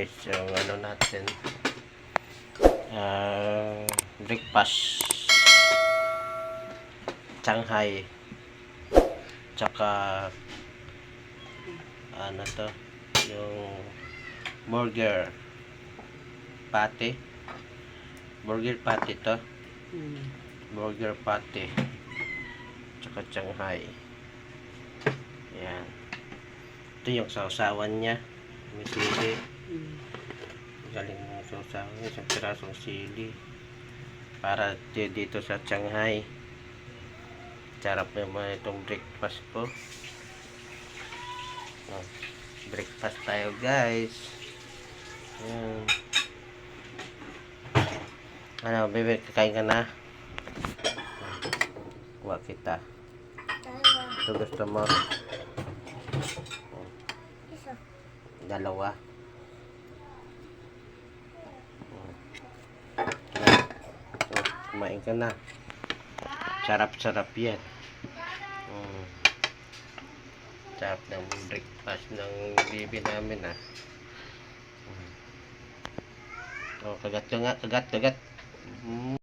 guys yung ano natin, breakfast Shanghai, tsaka ano to, yung burger patty to, burger patty tsaka Shanghai. Yan, ito yung sausawan niya, may sili. Galing ng sausawan, isang pirasong sili para dito sa Shanghai. Sarap naman itong breakfast ko. Breakfast tayo guys. Ayan. Ano, bebe, kakain ka na? Kuha kita. Ito gusto mo? Dalawa. Kumain ka na. Sarap-sarap yan. Sarap ng breakfast ng bibi namin Oh, kagat ka nga, kagat.